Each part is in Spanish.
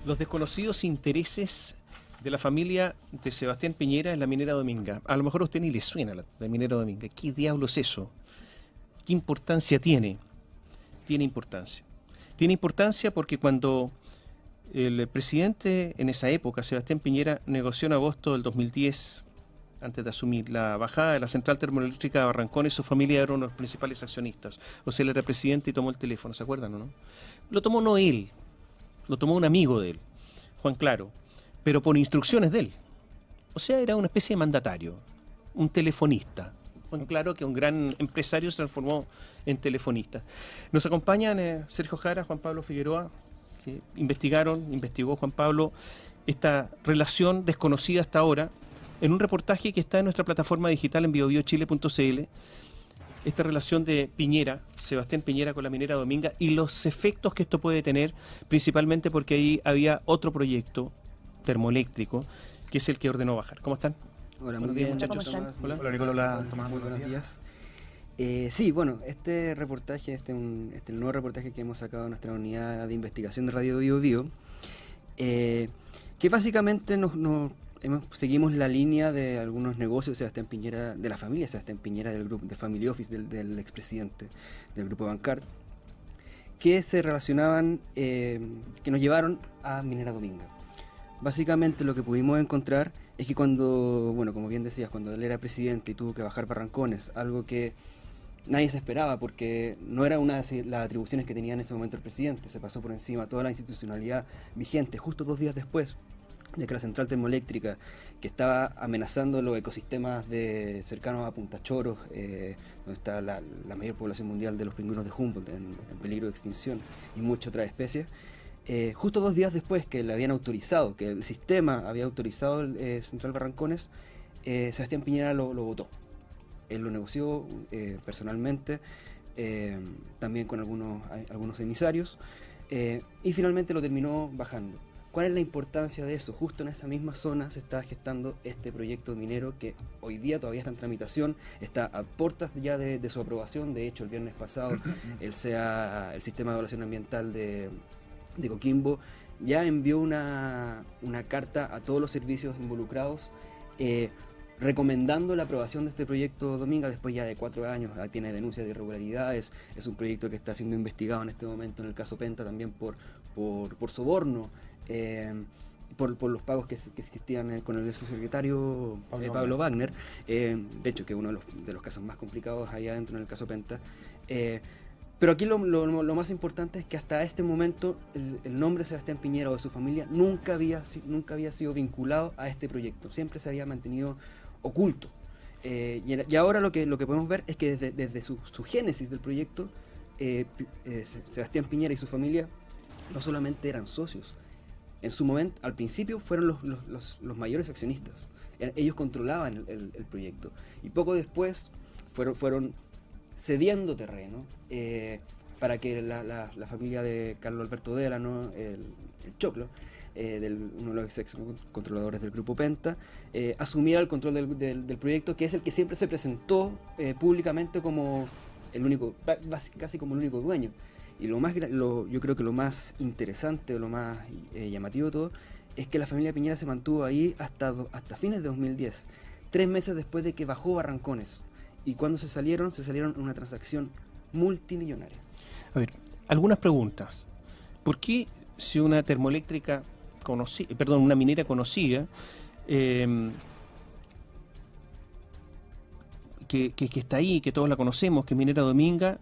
Los desconocidos intereses de la familia de Sebastián Piñera en la minera Dominga. A lo mejor a usted ni le suena la minera Dominga. ¿Qué diablos es eso? ¿Qué importancia tiene? Tiene importancia. Tiene importancia porque cuando el presidente en esa época, Sebastián Piñera, negoció en agosto del 2010, antes de asumir la bajada de la central termoeléctrica de Barrancones, su familia era uno de los principales accionistas. O sea, él era presidente y tomó el teléfono, ¿se acuerdan o no? Lo tomó no él, lo tomó un amigo de él, Juan Claro, pero por instrucciones de él. O sea, era una especie de mandatario, un telefonista. Juan Claro, que un gran empresario, se transformó en telefonista. Nos acompañan Sergio Jara, Juan Pablo Figueroa, que investigó Juan Pablo esta relación desconocida hasta ahora, en un reportaje que está en nuestra plataforma digital en biobiochile.cl, esta relación de Piñera, Sebastián Piñera con la minera Dominga y los efectos que esto puede tener, principalmente porque ahí había otro proyecto termoeléctrico que es el que ordenó bajar. ¿Cómo están? Hola, Buenos muy días, bien, muchachos. Tomás. Hola. Nicolás. Hola, Tomás. Muy buenos días. Sí, bueno, este reportaje, el nuevo reportaje que hemos sacado de nuestra unidad de investigación de Radio Bio Bio, que básicamente seguimos la línea de algunos negocios de Sebastián Piñera, de la familia Sebastián Piñera, del grupo, del Family Office, del expresidente del grupo Bancard, que se relacionaban, que nos llevaron a Minera Dominga. Básicamente lo que pudimos encontrar es que cuando, bueno, como bien decías, cuando él era presidente y tuvo que bajar Barrancones, algo que nadie se esperaba porque no era una de las atribuciones que tenía en ese momento el presidente, se pasó por encima toda la institucionalidad vigente justo 2 días después de que la central termoeléctrica, que estaba amenazando los ecosistemas cercanos a Punta Choros, donde está la mayor población mundial de los pingüinos de Humboldt en peligro de extinción y muchas otras especies, justo 2 días después que le habían autorizado, que el sistema había autorizado el Central Barrancones, Sebastián Piñera lo votó. Él lo negoció personalmente, también con algunos emisarios, y finalmente lo terminó bajando. ¿Cuál es la importancia de eso? Justo en esa misma zona se está gestando este proyecto minero que hoy día todavía está en tramitación, está a puertas ya de su aprobación. De hecho, el viernes pasado el Sistema de Evaluación Ambiental de Coquimbo ya envió una carta a todos los servicios involucrados recomendando la aprobación de este proyecto Dominga después ya de 4 años. Tiene denuncias de irregularidades, es un proyecto que está siendo investigado en este momento en el caso Penta también por soborno, por los pagos que existían con el subsecretario Pablo Wagner, de hecho que es uno de los casos más complicados allá adentro en el caso Penta. Pero aquí lo más importante es que hasta este momento el nombre Sebastián Piñera o de su familia nunca había sido vinculado a este proyecto, siempre se había mantenido oculto. Y ahora lo que podemos ver es que desde su génesis del proyecto, Sebastián Piñera y su familia no solamente eran socios, en su momento, al principio fueron los mayores accionistas, ellos controlaban el proyecto, y poco después fueron cediendo terreno para que la familia de Carlos Alberto Delano, el Choclo, uno de los ex controladores del grupo Penta, asumiera el control del proyecto, que es el que siempre se presentó públicamente como el único, casi como el único dueño. Y yo creo que lo más interesante, o lo más llamativo de todo, es que la familia Piñera se mantuvo ahí hasta fines de 2010, 3 meses después de que bajó Barrancones. Y cuando se salieron en una transacción multimillonaria. A ver, algunas preguntas. ¿Por qué si una termoeléctrica una minera conocida, que está ahí, que todos la conocemos, que es Minera Dominga,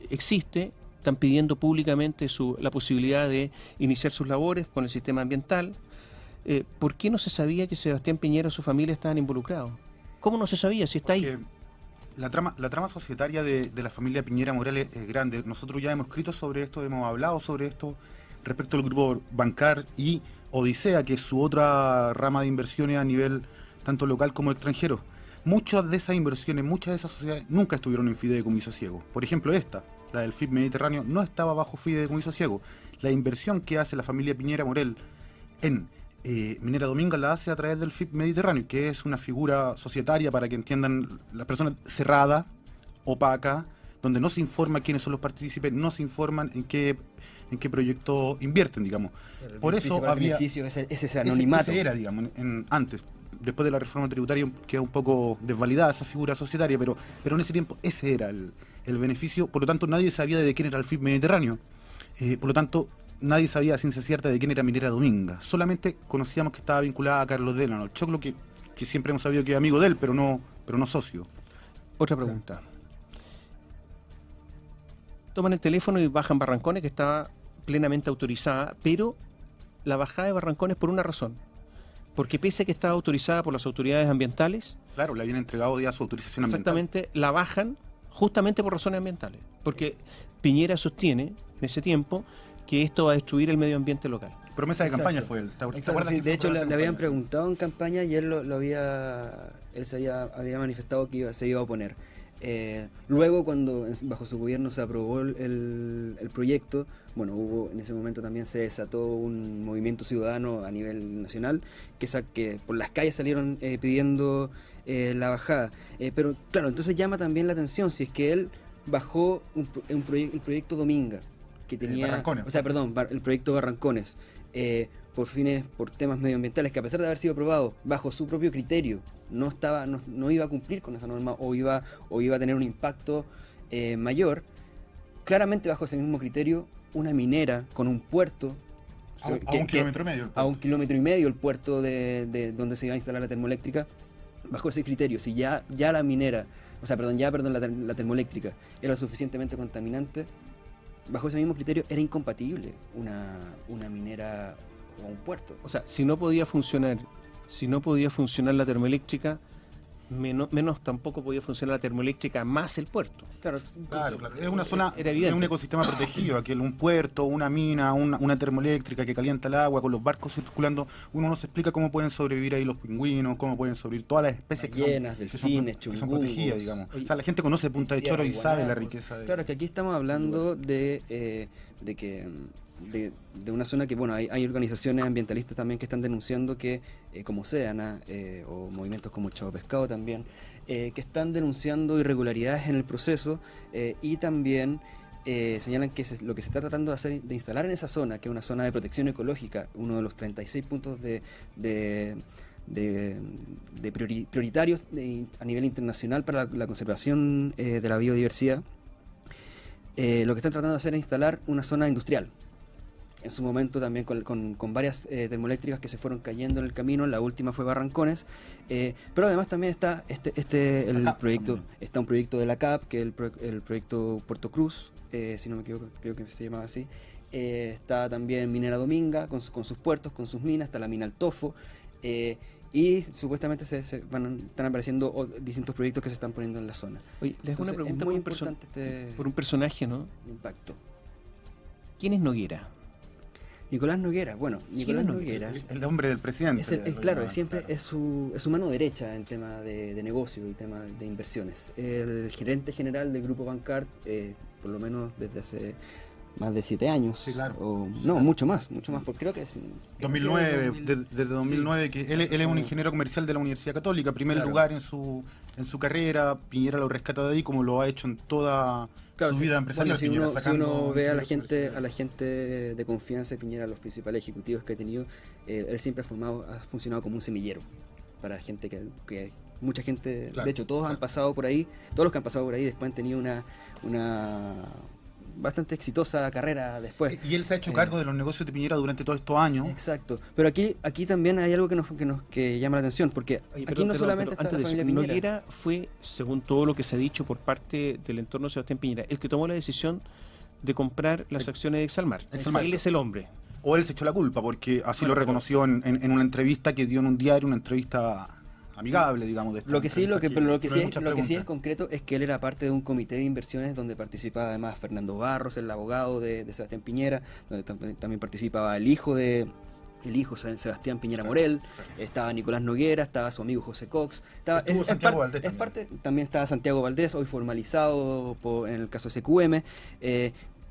existe, están pidiendo públicamente la posibilidad de iniciar sus labores con el sistema ambiental? ¿Por qué no se sabía que Sebastián Piñera y su familia estaban involucrados? ¿Cómo no se sabía si está ahí? La trama societaria de la familia Piñera Morales es grande. Nosotros ya hemos escrito sobre esto, hemos hablado sobre esto respecto al grupo Bancard y Odisea, que es su otra rama de inversiones a nivel tanto local como extranjero. Muchas de esas inversiones, muchas de esas sociedades nunca estuvieron en fideicomiso ciego. Por ejemplo, la del FIP Mediterráneo, no estaba bajo fideicomiso ciego. La inversión que hace la familia Piñera Morel en Minera Dominga la hace a través del FIP Mediterráneo, que es una figura societaria, para que entiendan las personas, cerrada, opaca, donde no se informa quiénes son los partícipes, no se informan en qué proyecto invierten, digamos. Por eso había... beneficio es ese anonimato. Ese era, digamos, antes. Después de la reforma tributaria queda un poco desvalidada esa figura societaria, pero en ese tiempo ese era el beneficio. Por lo tanto, nadie sabía de quién era el FIP Mediterráneo. Por lo tanto, nadie sabía a ciencia cierta de quién era Minera Dominga. Solamente conocíamos que estaba vinculada a Carlos Delano, el Choclo, que siempre hemos sabido que es amigo de él, pero no socio. Otra pregunta. Toman el teléfono y bajan Barrancones, que estaba plenamente autorizada, pero la bajada de Barrancones por una razón. Porque pese a que estaba autorizada por las autoridades ambientales... Claro, le habían entregado ya su autorización ambiental. Exactamente, la bajan justamente por razones ambientales. Porque Piñera sostiene, en ese tiempo, que esto va a destruir el medio ambiente local. Promesa de Exacto. campaña fue él. ¿Te Exacto, acuerdas sí, que de fue hecho promesa le de habían campaña? preguntado en campaña y él había manifestado que se iba a oponer. Luego, cuando bajo su gobierno se aprobó el proyecto, bueno, en ese momento también se desató un movimiento ciudadano a nivel nacional que por las calles salieron pidiendo la bajada. Pero claro, entonces llama también la atención si es que él bajó el proyecto Dominga, que tenía, Barrancones. o sea, perdón, el proyecto Barrancones, por temas medioambientales, que a pesar de haber sido aprobado bajo su propio criterio, no iba a cumplir con esa norma o iba a tener un impacto mayor. Claramente bajo ese mismo criterio, una minera con un puerto A un kilómetro y medio. a 1,5 kilómetros el puerto de donde se iba a instalar la termoeléctrica, bajo ese criterio, si ya la minera, la termoeléctrica era lo suficientemente contaminante, bajo ese mismo criterio era incompatible una minera o un puerto. O sea, si no podía funcionar la termoeléctrica, menos tampoco podía funcionar la termoeléctrica más el puerto. Claro, Claro. Es una zona, Era es evidente. un ecosistema protegido, aquí un puerto, una mina, una termoeléctrica que calienta el agua, con los barcos circulando, uno no se explica cómo pueden sobrevivir ahí los pingüinos, cómo pueden sobrevivir todas las especies ballenas, que delfines, son chungungos. protegidas, digamos. Oye, O sea, la gente conoce Punta de Choro y sabe la riqueza de... Claro, que aquí estamos hablando de una zona que, bueno, hay organizaciones ambientalistas también que están denunciando que, como Sedana, o movimientos como Chavo Pescado también, que están denunciando irregularidades en el proceso y también señalan que lo que se está tratando de hacer, de instalar en esa zona, que es una zona de protección ecológica, uno de los 36 puntos prioritarios a nivel internacional para la conservación de la biodiversidad, lo que están tratando de hacer es instalar una zona industrial. En su momento también con varias termoeléctricas que se fueron cayendo en el camino, la última fue Barrancones, pero además también está un proyecto de la CAP, que es el proyecto Puerto Cruz, si no me equivoco, creo que se llamaba así. Está también Minera Dominga con sus puertos, con sus minas, está la mina Altofo, y supuestamente están apareciendo distintos proyectos que se están poniendo en la zona. Oye, les hago una Entonces, pregunta es muy por importante un personaje, ¿no? impacto. ¿Quién es Noguera? Nicolás Noguera, bueno, Nicolás es Noguera El hombre del presidente. claro, siempre es su mano derecha en tema de negocio y tema de inversiones. El gerente general del Grupo Bancard, por lo menos desde hace más de 7 años. Sí, claro. Mucho más, porque creo que es... 2009, desde 2009, sí. que él es un ingeniero comercial de la Universidad Católica, primer Claro. lugar en su carrera. Piñera lo rescata de ahí, como lo ha hecho en toda su vida empresarial. Bueno, si Piñera, uno sacando ve a la ingenieros gente de confianza de Piñera, los principales ejecutivos que ha tenido, él siempre ha funcionado como un semillero para gente que mucha gente, Claro, de hecho todos claro. han pasado por ahí, todos los que han pasado por ahí después han tenido una bastante exitosa carrera después. Y él se ha hecho cargo de los negocios de Piñera durante todos estos años. Exacto, pero aquí también hay algo que llama la atención, porque Oye, aquí no solamente pero está la antes de familia eso, Piñera. Noguera fue, según todo lo que se ha dicho por parte del entorno de Sebastián Piñera, el que tomó la decisión de comprar las acciones de Exalmar. Exalmar. Él es el hombre. O él se echó la culpa, porque así Bueno, lo reconoció en una entrevista que dio en un diario, una entrevista amigable, digamos. De esta Lo que sí, entrevista pero lo que no sí, hay es, muchas lo que sí es preguntas. concreto es que él era parte de un comité de inversiones donde participaba además Fernando Barros, el abogado de Sebastián Piñera, donde también participaba el hijo Sebastián Piñera Morel, estaba Nicolás Noguera, estaba su amigo José Cox, Estuvo Santiago Valdés también estaba Santiago Valdés, hoy formalizado en el caso SQM,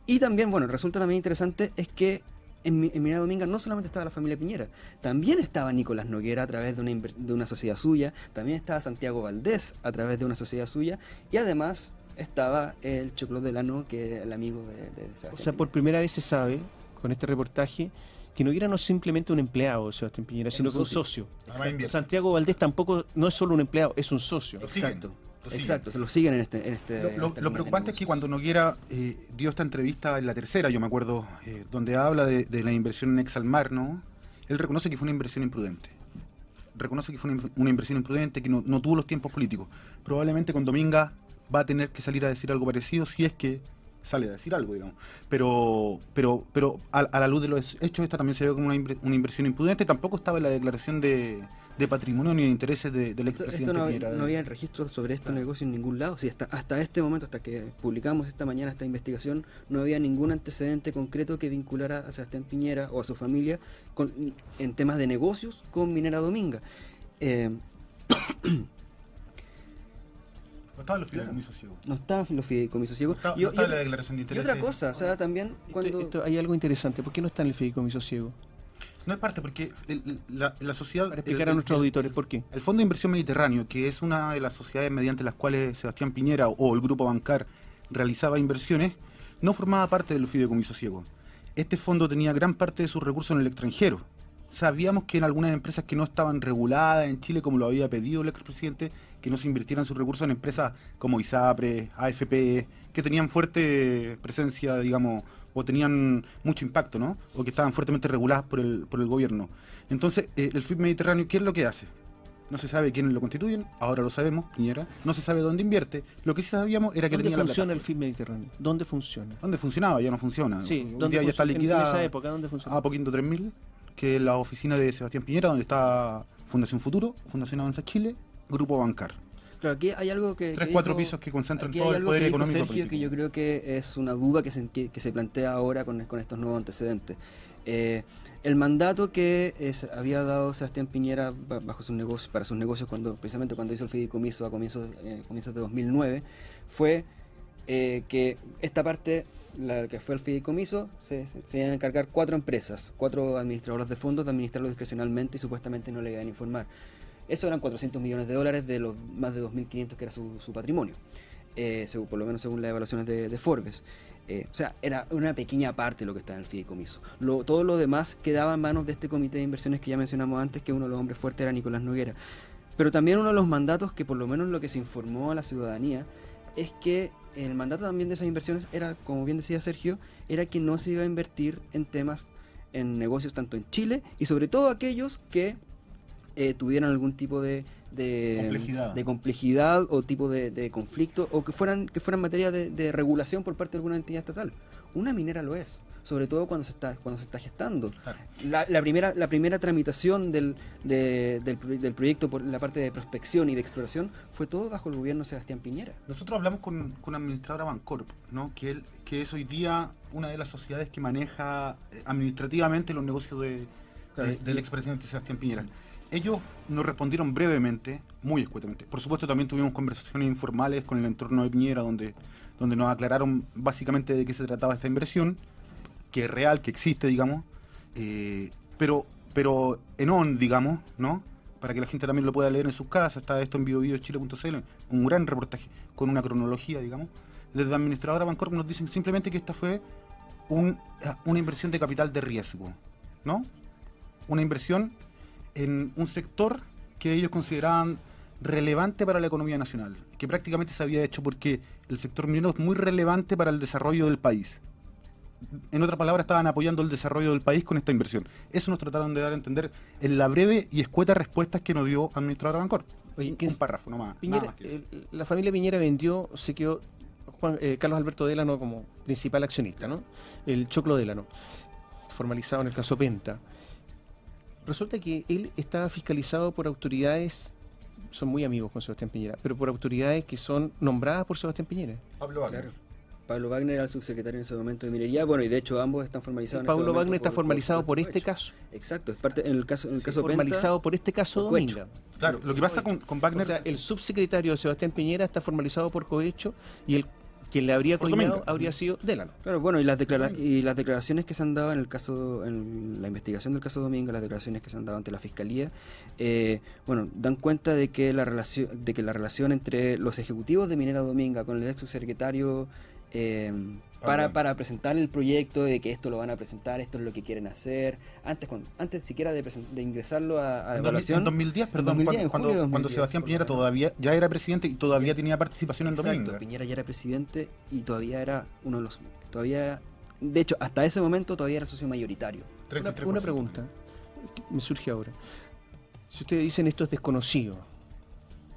y también, bueno, resulta también interesante es que en Minera Dominga no solamente estaba la familia Piñera, también estaba Nicolás Noguera a través de una sociedad suya, también estaba Santiago Valdés a través de una sociedad suya, y además estaba el Choclo Delano, que era el amigo de Sebastián O sea, por Piñera. primera vez se sabe, con este reportaje, que no era no simplemente un empleado de Sebastián Piñera, sino que un socio. Además invierte. Santiago Valdés tampoco no es solo un empleado, es un socio. Lo siguen, Exacto, lo siguen. exacto, se lo siguen en este. Lo preocupante es que cuando Noguera dio esta entrevista en la tercera, yo me acuerdo, donde habla de la inversión en Exalmar, ¿no? Él reconoce que fue una inversión imprudente. Reconoce que fue una inversión imprudente, que no tuvo los tiempos políticos. Probablemente con Dominga va a tener que salir a decir algo parecido, si es que sale a decir algo, digamos. Pero a la luz de los hechos, esta también se ve como una inversión imprudente. Tampoco estaba en la declaración de patrimonio ni de intereses del expresidente Esto Piñera. no había registro sobre estos negocios en ningún lado. Sí, hasta este momento, hasta que publicamos esta mañana esta investigación, no había ningún antecedente concreto que vinculara a Sebastián Piñera o a su familia en temas de negocios con Minera Dominga. No estaba en los fideicomisos ciegos. No estaban los fideicomisos ciegos. No estaba en la declaración de Y intereses. otra cosa, o sea, también cuando... Hay algo interesante. ¿Por qué no está en el fideicomiso ciego? No es parte, porque la sociedad... Para explicar a nuestros auditores por qué. El Fondo de Inversión Mediterráneo, que es una de las sociedades mediante las cuales Sebastián Piñera o el Grupo Bancar realizaba inversiones, no formaba parte del fideicomiso ciego. Este fondo tenía gran parte de sus recursos en el extranjero. Sabíamos que en algunas empresas que no estaban reguladas en Chile, como lo había pedido el expresidente, que no se invirtieran sus recursos en empresas como ISAPRE, AFP, que tenían fuerte presencia, digamos, o tenían mucho impacto, ¿no? O que estaban fuertemente reguladas por el gobierno. Entonces, el FIP Mediterráneo, ¿qué es lo que hace? No se sabe quiénes lo constituyen, ahora lo sabemos, Piñera. No se sabe dónde invierte. Lo que sí sabíamos era que ¿Dónde tenía funciona la el FIP Mediterráneo? ¿Dónde funciona? ¿Dónde funcionaba? Ya no funciona. Sí, Un ¿dónde día ya está en liquidada. esa época, ¿dónde funciona? A Poquinto 3000, que es la oficina de Sebastián Piñera, donde está Fundación Futuro, Fundación Avanza Chile, Grupo Bancar. Claro, aquí hay algo que... 3-4 pisos que concentran aquí todo hay el algo poder que dijo económico. Sergio, que yo creo que es una duda que se plantea ahora con estos nuevos antecedentes. El mandato que había dado Sebastián Piñera bajo sus negocios, para sus negocios, precisamente cuando hizo el fideicomiso a comienzos de 2009, fue que esta parte, la que fue el fideicomiso, se iban a encargar 4 empresas, 4 administradores de fondos de administrarlo discrecionalmente y supuestamente no le iban a informar. Eso eran $400 millones de los más de 2.500 que era su patrimonio, por lo menos según las evaluaciones de Forbes. O sea, era una pequeña parte de lo que está en el fideicomiso. Todo lo demás quedaba en manos de este comité de inversiones que ya mencionamos antes, que uno de los hombres fuertes era Nicolás Noguera. Pero también uno de los mandatos que por lo menos lo que se informó a la ciudadanía es que el mandato también de esas inversiones era, como bien decía Sergio, era que no se iba a invertir en negocios tanto en Chile y sobre todo aquellos que tuvieran algún tipo de complejidad o tipo de conflicto o que fueran materia de regulación por parte de alguna entidad estatal. Una minera lo es, sobre todo cuando se está gestando. Claro. La primera tramitación del proyecto por la parte de prospección y de exploración fue todo bajo el gobierno de Sebastián Piñera. Nosotros hablamos con administradora Bancorp, ¿no? que es hoy día una de las sociedades que maneja administrativamente los negocios del expresidente Sebastián Piñera. Ellos nos respondieron brevemente, muy escuetamente. Por supuesto, también tuvimos conversaciones informales con el entorno de Piñera, donde nos aclararon básicamente de qué se trataba esta inversión, que es real, que existe, digamos, pero en on, digamos, ¿no? Para que la gente también lo pueda leer en sus casas. Está esto en biochile.cl, un gran reportaje con una cronología, digamos. Desde la administradora Bancorp nos dicen simplemente que esta fue una inversión de capital de riesgo, ¿no? Una inversión en un sector que ellos consideraban relevante para la economía nacional, que prácticamente se había hecho porque el sector minero es muy relevante para el desarrollo del país. En otras palabras, estaban apoyando el desarrollo del país con esta inversión. Eso nos trataron de dar a entender en la breve y escueta respuesta que nos dio administradora Bancorp. Oye, un párrafo nomás. Piñera, nada más que eso. la familia Piñera vendió, se quedó Carlos Alberto Delano como principal accionista, ¿no? El Choclo Delano, formalizado en el caso Penta. Resulta que él estaba fiscalizado por autoridades, son muy amigos con Sebastián Piñera, pero por autoridades que son nombradas por Sebastián Piñera. Pablo Wagner. Claro. Pablo Wagner era el subsecretario en ese momento de minería, bueno, y de hecho ambos están formalizados en este Pablo momento Wagner está formalizado por este hecho. caso. Exacto, es parte en el caso Formalizado por este caso por Cohecho. Dominga. Claro, lo que pasa con Wagner... O sea, el subsecretario de Sebastián Piñera está formalizado por cohecho y el quien le habría Por coimeado Dominga. habría sido Delano. Claro, bueno, y las declaraciones que se han dado en la investigación del caso Dominga, las declaraciones que se han dado ante la Fiscalía, bueno, dan cuenta de que la relación entre los ejecutivos de Minera Dominga con el ex subsecretario para presentar el proyecto, de que esto lo van a presentar, esto es lo que quieren hacer, antes siquiera de ingresarlo a evaluación. En 2010, perdón, 2010, en julio de cuando 2010, Sebastián por lo Piñera menos. todavía ya era presidente y todavía tenía participación en Exacto, Dominga. Piñera ya era presidente y todavía era uno de los... De hecho, hasta ese momento todavía era socio mayoritario. Una 33%. pregunta me surge ahora. Si ustedes dicen esto es desconocido,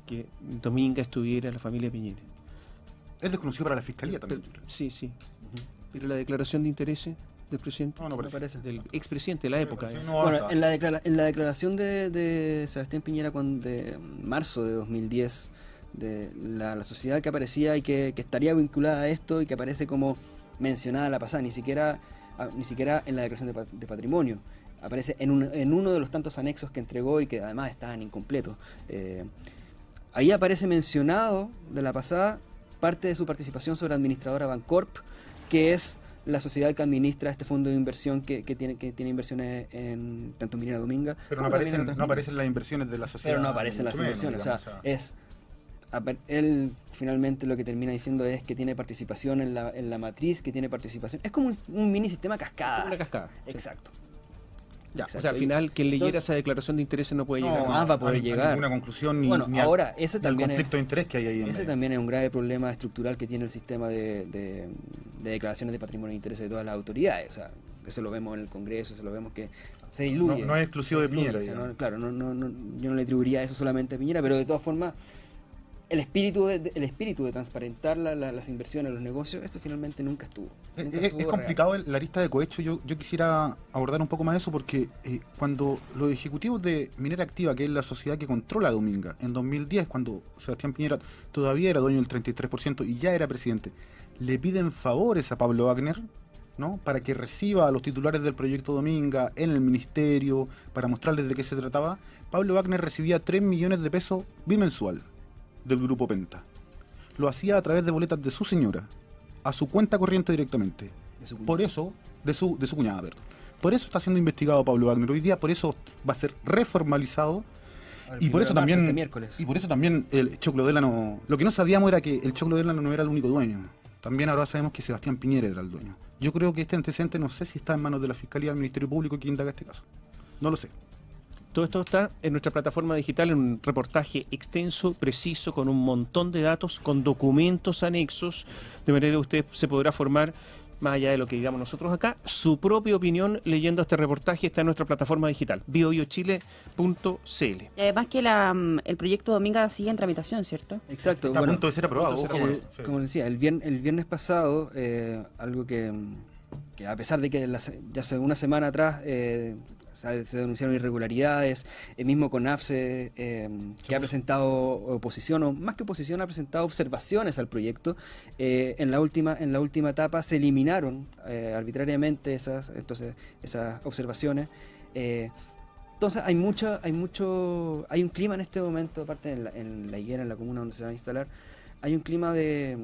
que Dominga estuviera la familia Piñera. Es desconocido para la Fiscalía también. Sí, sí. Pero la declaración de intereses del presidente, No, no Me parece. parece. del expresidente de la época. Sí, ¿eh? no Bueno, basta. en la declaración de Sebastián Piñera de marzo de 2010, de la sociedad que aparecía y que estaría vinculada a esto y que aparece como mencionada a la pasada, ni siquiera en la declaración de patrimonio, aparece en uno de los tantos anexos que entregó y que además estaban incompletos. Ahí aparece mencionado de la pasada parte de su participación sobre administradora Bancorp, que es la sociedad que administra este fondo de inversión que tiene inversiones en tanto en Minera Dominga. Pero no como también en aparecen, otras no minas. aparecen las inversiones de la sociedad. Pero no aparecen las mucho menos, inversiones. digamos, Él finalmente lo que termina diciendo es que tiene participación en la matriz, que tiene participación. Es como un mini sistema cascada. Como una cascada, sí. Exacto. Ya, Exacto. o sea, al final, quien leyera Entonces- esa declaración de intereses no puede no, llegar. más va a poder llegar. ninguna conclusión ni, Bueno, ni ahora, ese ni al también es- conflicto de interés que hay ahí en Ese medio. también es un grave problema estructural que tiene el sistema de declaraciones de patrimonio e interés de todas las autoridades. O sea, eso lo vemos en el Congreso, eso lo vemos que se diluye. No es exclusivo de Se diluye, Piñera, o sea, digamos. claro, yo no le atribuiría eso solamente a Piñera, pero de todas formas, el espíritu de transparentar las inversiones, los negocios, esto finalmente nunca estuvo. Nunca Es estuvo complicado la lista de cohecho. Yo quisiera abordar un poco más eso porque cuando los ejecutivos de Minera Activa, que es la sociedad que controla Dominga, en 2010, cuando Sebastián Piñera todavía era dueño del 33% y ya era presidente, le piden favores a Pablo Wagner, ¿no? Para que reciba a los titulares del proyecto Dominga en el ministerio, para mostrarles de qué se trataba. Pablo Wagner recibía 3 millones de pesos bimensual del grupo Penta. Lo hacía a través de boletas de su señora, a su cuenta corriente directamente. De su cuñada. Por eso, de su cuñada, perdón. Por eso está siendo investigado Pablo Wagner hoy día, por eso va a ser reformalizado. Ahora, Y por eso primero de marzo, también, este miércoles. y por eso también el Choclo Delano, lo que no sabíamos era que el Choclo Delano no era el único dueño. También ahora sabemos que Sebastián Piñera era el dueño. Yo creo que este antecedente no sé si está en manos de la Fiscalía, del Ministerio Público que indaga este caso. No lo sé. Todo esto está en nuestra plataforma digital, en un reportaje extenso, preciso, con un montón de datos, con documentos anexos, de manera que usted se podrá formar, más allá de lo que digamos nosotros acá, su propia opinión leyendo este reportaje. Está en nuestra plataforma digital, biobiochile.cl. Y además que el proyecto Dominga sigue en tramitación, ¿cierto? Exacto. Está bueno, a punto de ser aprobado. a punto de ojo, ser el- bueno, sí. como les decía, el viernes pasado, algo que a pesar de que ya hace una semana atrás se denunciaron irregularidades, el mismo CONAFSE, que ha presentado oposición, o más que oposición, ha presentado observaciones al proyecto, en la última etapa se eliminaron arbitrariamente esas observaciones. Entonces hay un clima en este momento, aparte en la higuera, en la comuna donde se va a instalar, hay un clima de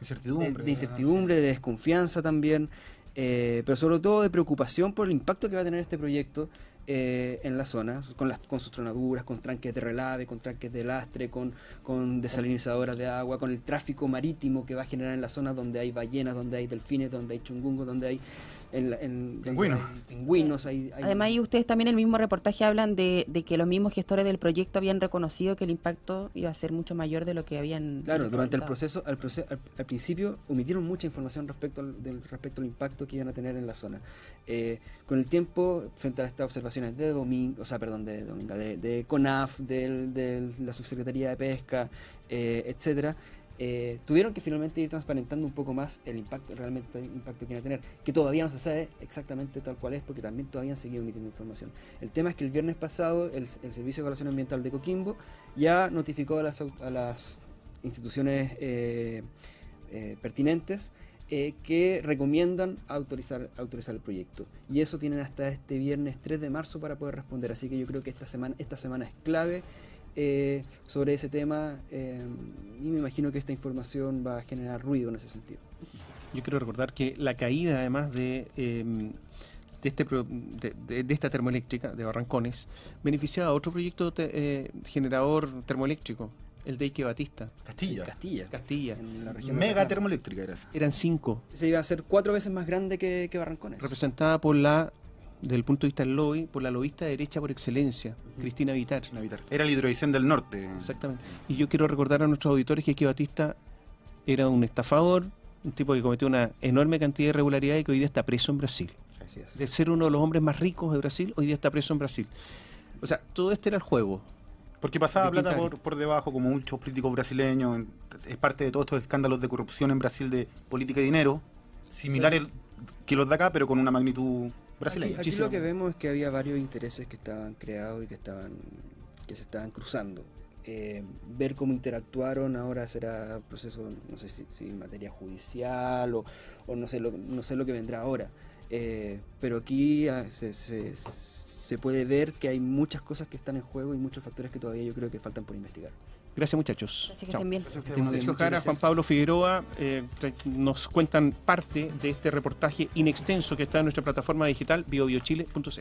incertidumbre, de desconfianza también, pero sobre todo de preocupación por el impacto que va a tener este proyecto en la zona, con sus tronaduras, con tranques de relave, con tranques de lastre, con desalinizadoras de agua, con el tráfico marítimo que va a generar en la zona donde hay ballenas, donde hay delfines, donde hay chungungos, donde hay Pingüinos. pingüinos. Además, y ustedes también en el mismo reportaje hablan de que los mismos gestores del proyecto habían reconocido que el impacto iba a ser mucho mayor de lo que habían... Claro, durante el comentado. proceso, al principio omitieron mucha información respecto al impacto que iban a tener en la zona. Con el tiempo, frente a estas observaciones de CONAF, de la Subsecretaría de Pesca, etcétera, tuvieron que finalmente ir transparentando un poco más el impacto que iban a tener, que todavía no se sabe exactamente tal cual es, porque también todavía han seguido emitiendo información. El tema es que el viernes pasado el Servicio de Evaluación Ambiental de Coquimbo ya notificó a las instituciones pertinentes que recomiendan autorizar el proyecto. Y eso tienen hasta este viernes 3 de marzo para poder responder. Así que yo creo que esta semana es clave sobre ese tema, y me imagino que esta información va a generar ruido en ese sentido. Yo quiero recordar que la caída, además de esta termoeléctrica de Barrancones, beneficiaba a otro proyecto generador termoeléctrico, el de Ike Batista. Castilla. Castilla. En la región de Mega Atacama. termoeléctrica era esa. Eran 5, Se iba a ser 4 veces más grande que Barrancones. representada desde el punto de vista del lobby, por la lobista derecha por excelencia, Cristina Vitar. Era el Hidrovisión del Norte. Exactamente. Y yo quiero recordar a nuestros auditores que Ike Batista era un estafador, un tipo que cometió una enorme cantidad de irregularidades y que hoy día está preso en Brasil. Así es. De ser uno de los hombres más ricos de Brasil, hoy día está preso en Brasil. O sea, todo este era el juego. Porque pasaba plata Distintario. por debajo, como muchos políticos brasileños. Es parte de todos estos escándalos de corrupción en Brasil de política y dinero, similares que los de acá, pero con una magnitud brasileña. Aquí lo que vemos es que había varios intereses que estaban creados y que se estaban cruzando. Ver cómo interactuaron ahora será proceso, no sé si en materia judicial o no sé lo que vendrá ahora. Pero aquí se puede ver que hay muchas cosas que están en juego y muchos factores que todavía yo creo que faltan por investigar. Gracias, muchachos. Gracias, que Chao. estén bien. Sergio Jara, Juan Pablo Figueroa nos cuentan parte de este reportaje inextenso que está en nuestra plataforma digital biobiochile.cl.